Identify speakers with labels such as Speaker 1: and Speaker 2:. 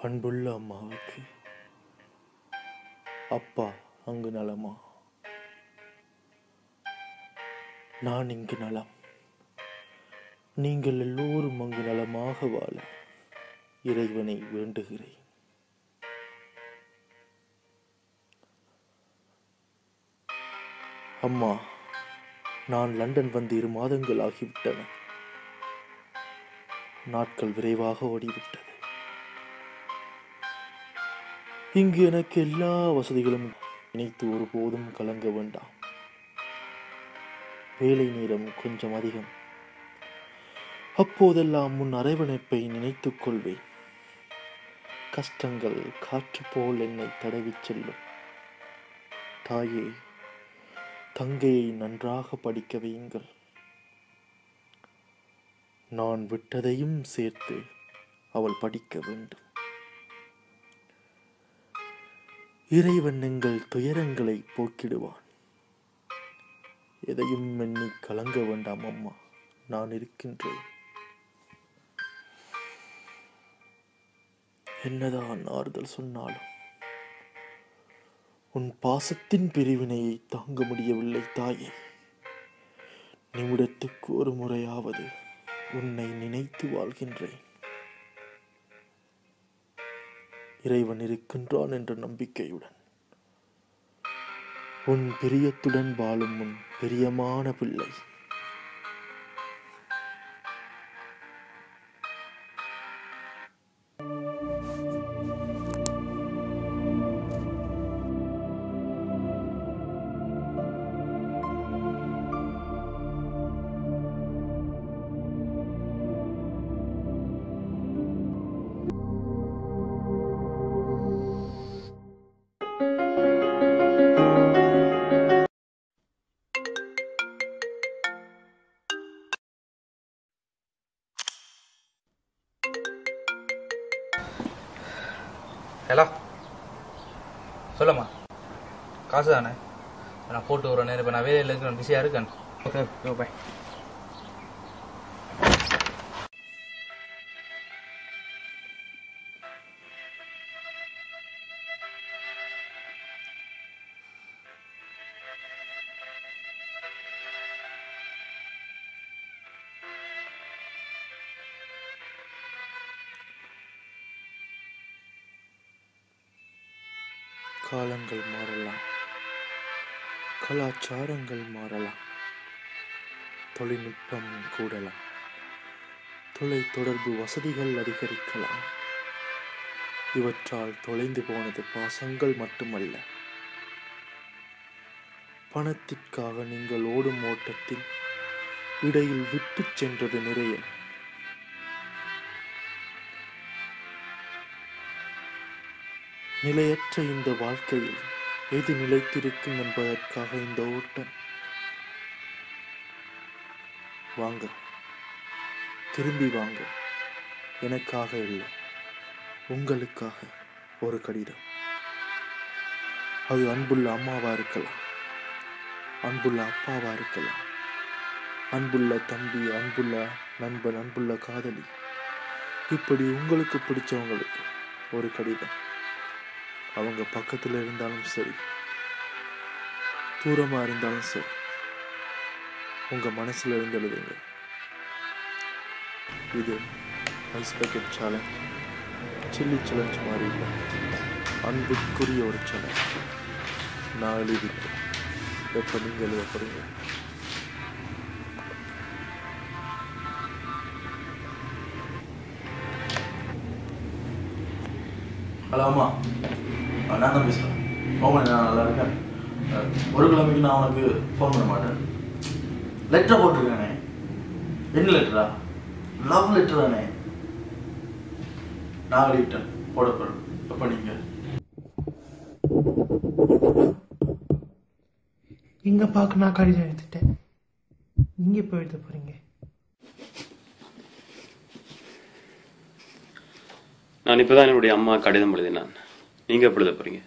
Speaker 1: அன்புள்ள அம்மாவுக்கு அப்பா அங்கு நலமா? நான் இங்கு நலம். நீங்கள் எல்லோரும் அங்கு நலமாக வாழ இறைவனை வேண்டுகிறேன். அம்மா, நான் லண்டன் வந்து 2 மாதங்கள் ஆகிவிட்டன. நாட்கள் விரைவாக ஓடிவிட்டது. இங்கு எனக்கு எல்லா வசதிகளும் நினைத்து ஒருபோதும் கலங்க வேண்டாம். வேலை நேரம் கொஞ்சம் அதிகம். அப்போதெல்லாம் முன் அரவணைப்பை நினைத்துக் கொள்வேன். கஷ்டங்கள் காற்று போல் என்னை தடவிச் செல்லும். தாயே, தங்கையை நன்றாக படிக்க வையுங்கள். நான் விட்டதையும் சேர்த்து அவள் படிக்க வேண்டும். இறைவன் எங்கள் துயரங்களை போக்கிடுவான். எதையும் எண்ணி கலங்க வேண்டாம் அம்மா, நான் இருக்கின்றேன். என்னதான் ஆறுதல் சொன்னாலும் உன் பாசத்தின் பிரிவினையை தாங்க முடியவில்லை தாயே. நிமிடத்துக்கு ஒரு முறையாவது உன்னை நினைத்து வாழ்கின்றேன். இறைவன் இருக்கின்றான் என்ற நம்பிக்கையுடன் உன் பிரியத்துடன் வாழும் உன் பிரியமான பிள்ளை.
Speaker 2: ஹலோ, சொல்லும்மா. காசு தானே? நான் போட்டு வரேன். இப்போ நான் வேலையில் இருக்கேன், பிஸியாக இருக்கேன். Okay bye.
Speaker 1: காலங்கள் மாறலாம், கலாச்சாரங்கள் மாறலாம், தொழில்நுட்பம் கூடலாம், தொலைத்தொடர்பு வசதிகள் அதிகரிக்கலாம். இவற்றால் தொலைந்து போனது பாசங்கள் மட்டுமல்ல. பணத்திற்காக நீங்கள் ஓடும் ஓட்டத்தில் இடையில் விட்டு சென்றது நிறைய. நிலையற்ற இந்த வாழ்க்கையில் எது நிலைத்திருக்கும் என்பதற்காக இந்த ஓட்டம். வாங்க, திரும்பி வாங்க. எனக்காக இல்லை, உங்களுக்காக ஒரு கடிதம். அது அன்புள்ள அம்மாவா இருக்கலாம், அன்புள்ள அப்பாவா இருக்கலாம், அன்புள்ள தம்பி, அன்புள்ள நண்பன், அன்புள்ள காதலி, இப்படி உங்களுக்கு பிடிச்சவங்களுக்கு ஒரு கடிதம். அவங்க பக்கத்தில் இருந்தாலும் சரி, தூரமா இருந்தாலும் சரி, உங்க மனசுல இருந்து எழுதுங்க. இது ice bucket challenge, chilli challenge மாதிரி இல்லை, அன்புக்குரிய ஒரு சேலஞ்ச். நான் எழுதிட்டேன், எப்ப நீங்க எழுத போறீங்க?
Speaker 3: ஹலோ அம்மா, நான் தான் பேசுகிறேன். ஓமன், நான் நல்லா இருக்கேன். ஒரு கிழமைக்கு நான் உனக்கு ஃபோன் பண்ண மாட்டேன். லெட்டரை போட்டிருக்கானே, என்ன லெட்டரா? லவ் லெட்டரானே. நான் எழுதிட்டேன், போட போகிறேன். எப்போ நீங்கள்
Speaker 4: எங்கே பார்க்க நான் கடிதம் எடுத்துட்டேன், நீங்கள் எப்போ எழுத போகிறீங்க?
Speaker 5: நான் இப்போதான் என்னுடைய அம்மா கடிதம் எழுதினான். நீங்கள் எப்படி எழுத போகிறீங்க?